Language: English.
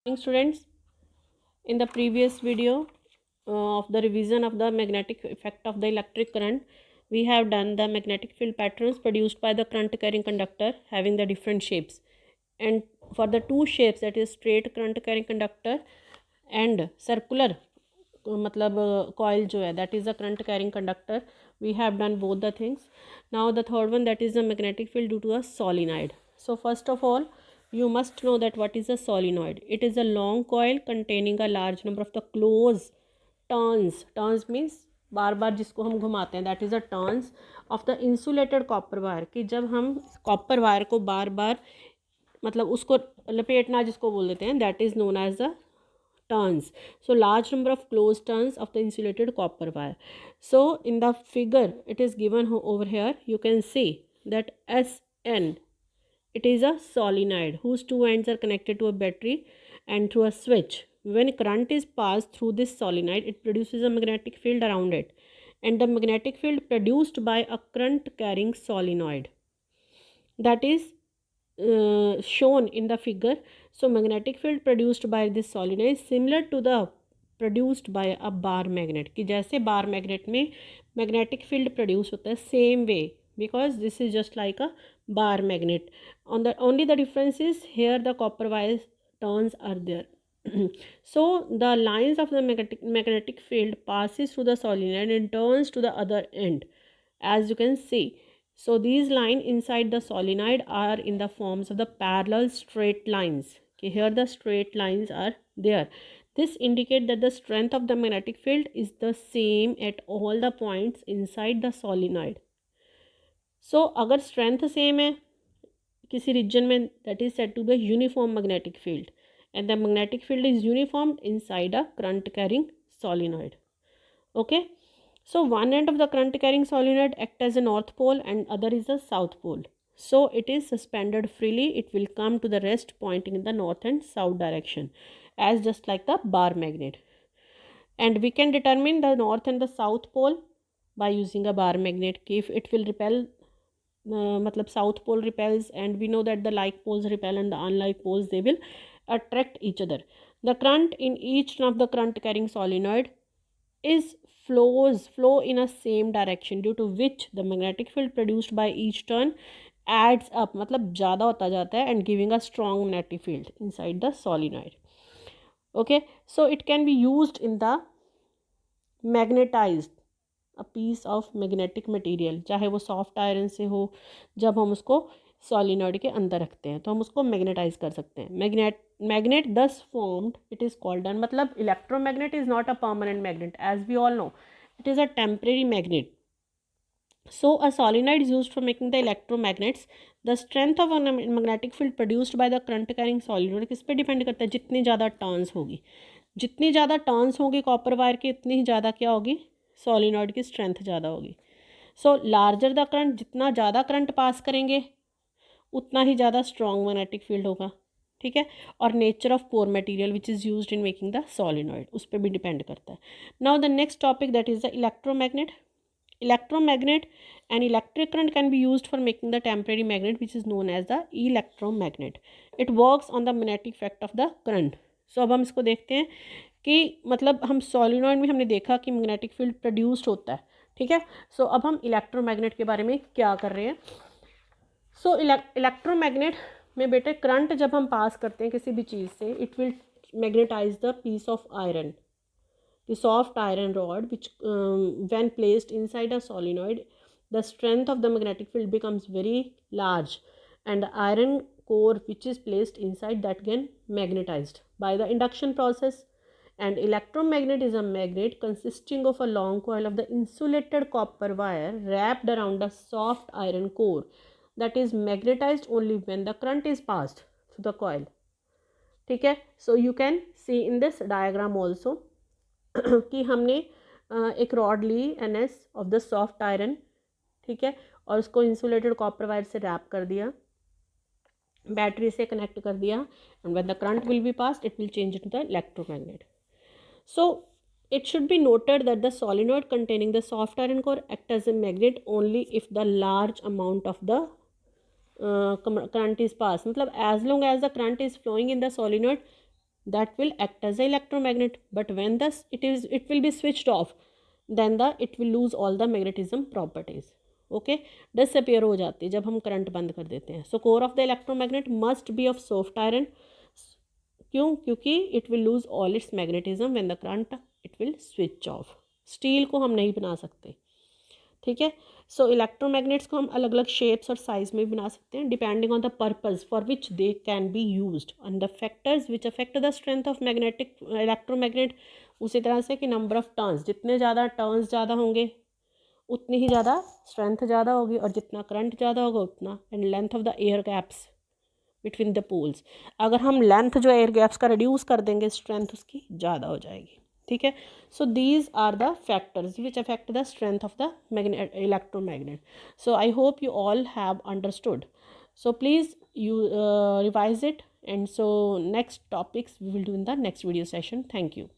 Morning, students. In the previous video of the revision of the magnetic effect of the electric current, we have done the magnetic field patterns produced by the current carrying conductor having the different shapes. And for the two shapes, that is straight current carrying conductor and circular मतलब coil जो है, that is a current carrying conductor, we have done both the things. Now the third one, that is the magnetic field due to a solenoid. So first of all, you must know that what is a solenoid. It is a long coil containing a large number of the close turns means बार बार जिसको हम घुमाते हैं, that is a turns of the insulated copper wire. कि जब हम copper wire को बार बार मतलब उसको लपेटना जिसको बोल देते हैं, that is known as the turns. So large number of closed turns of the insulated copper wire. So in the figure it is given over here, you can see that SN, it is a solenoid whose two ends are connected to a battery and through a switch. When current is passed through this solenoid, it produces a magnetic field around it, and the magnetic field produced by a current carrying solenoid, that is shown in the figure. So magnetic field produced by this solenoid is similar to the produced by a bar magnet. कि जैसे bar magnet में magnetic field produce होता है, same way, because this is just like a bar magnet. On the only the difference is here the copper wire turns are there. So the lines of the magnetic field passes through the solenoid and turns to the other end, as you can see. So these lines inside the solenoid are in the forms of the parallel straight lines. Okay, here the straight lines are there. This indicates that the strength of the magnetic field is the same at all the points inside the solenoid. So अगर strength same है किसी region में, that is said to be a uniform magnetic field, and the magnetic field is uniform inside a current carrying solenoid. Okay. So one end of the current carrying solenoid act as a north pole and other is a south pole. So it is suspended freely. It will come to the rest pointing in the north and south direction, as just like the bar magnet. And we can determine the north and the south pole by using a bar magnet. If it will repel, matlab south pole repels, and we know that the like poles repel and the unlike poles, they will attract each other. The current in each of the current carrying solenoid is flow in a same direction, due to which the magnetic field produced by each turn adds up, मतलब ज़्यादा होता जाता है, and giving a strong magnetic field inside the solenoid. Okay, so it can be used in the magnetized a piece of magnetic material, चाहे वो soft iron से हो, जब हम उसको सोलिनॉइड के अंदर रखते हैं तो हम उसको मैग्नेटाइज कर सकते हैं. Magnet thus formed, it is called an, मतलब electromagnet is not a permanent magnet, as we all know it is a temporary magnet. So a solenoid is used for making the electromagnets. The strength of a magnetic field produced by the current carrying solenoid किस पे depend करता है? जितनी ज़्यादा turns होगी, जितनी ज़्यादा turns होगी कॉपर वायर की, उतनी ही ज़्यादा क्या होगी? सोलिनॉइड की स्ट्रेंथ ज़्यादा होगी. सो लार्जर द करंट, जितना ज़्यादा करंट पास करेंगे उतना ही ज़्यादा स्ट्रॉन्ग मैग्नेटिक फील्ड होगा. ठीक है. और nature of pore material which is used in making the solenoid, उस पर भी डिपेंड करता है. Now the next topic, that is the electromagnet. Electromagnet, an electric current can be used for making the temporary magnet which is known as the electromagnet. It works on the magnetic effect of the current. So अब हम इसको देखते हैं कि मतलब हम solenoid में हमने देखा कि मैग्नेटिक फील्ड प्रोड्यूस्ड होता है. ठीक है. सो अब हम इलेक्ट्रोमैग्नेट के बारे में क्या कर रहे हैं. सो इलेक्ट्रोमैग्नेट में बेटे करंट जब हम पास करते हैं किसी भी चीज़ से, it will magnetize the piece of iron. The soft iron rod, which when placed inside a solenoid, the strength of the magnetic field becomes very large, and the iron core which is placed inside that get magnetized by the induction process. And electromagnet is a magnet consisting of a long coil of the insulated copper wire wrapped around a soft iron core that is magnetized only when the current is passed through the coil. ठीक है. So you can see in this diagram also कि हमने एक rod ली NS of the soft iron. ठीक है. और उसको इंसुलेटेड कॉपर वायर से रैप कर दिया, बैटरी से कनेक्ट कर दिया, and when the current will be passed it will change into the electromagnet. So it should be noted that the solenoid containing the soft iron core act as a magnet only if the large amount of the current is passed. मतलब as long as the current is flowing in the solenoid, that will act as an electromagnet, but when it will be switched off, then it will lose all the magnetism properties. Okay, disappear हो जाती है जब हम current बंद कर देते हैं. So core of the electromagnet must be of soft iron. क्यों? क्योंकि it will lose all its magnetism when the current it will switch off. Steel को हम नहीं बना सकते. ठीक है. सो इलेक्ट्रोमैग्नेट्स को हम अलग अलग शेप्स और साइज में भी बना सकते हैं depending on the purpose for which they can be used and the factors which affect the strength of magnetic electromagnet. उसी तरह से कि नंबर ऑफ टर्न्स, जितने ज़्यादा टर्न्स ज़्यादा होंगे उतनी ही ज़्यादा स्ट्रेंथ ज़्यादा होगी, और जितना करंट ज़्यादा होगा उतना. And length of the air gaps between the poles. अगर हम लेंथ जो एयर गैप्स का रिड्यूस कर देंगे, स्ट्रेंथ उसकी ज़्यादा हो जाएगी. ठीक है. So these are the factors which affect the strength of the electromagnet. So I hope you all have understood. So please you revise it, and so next topics we will do in the next video session. Thank you.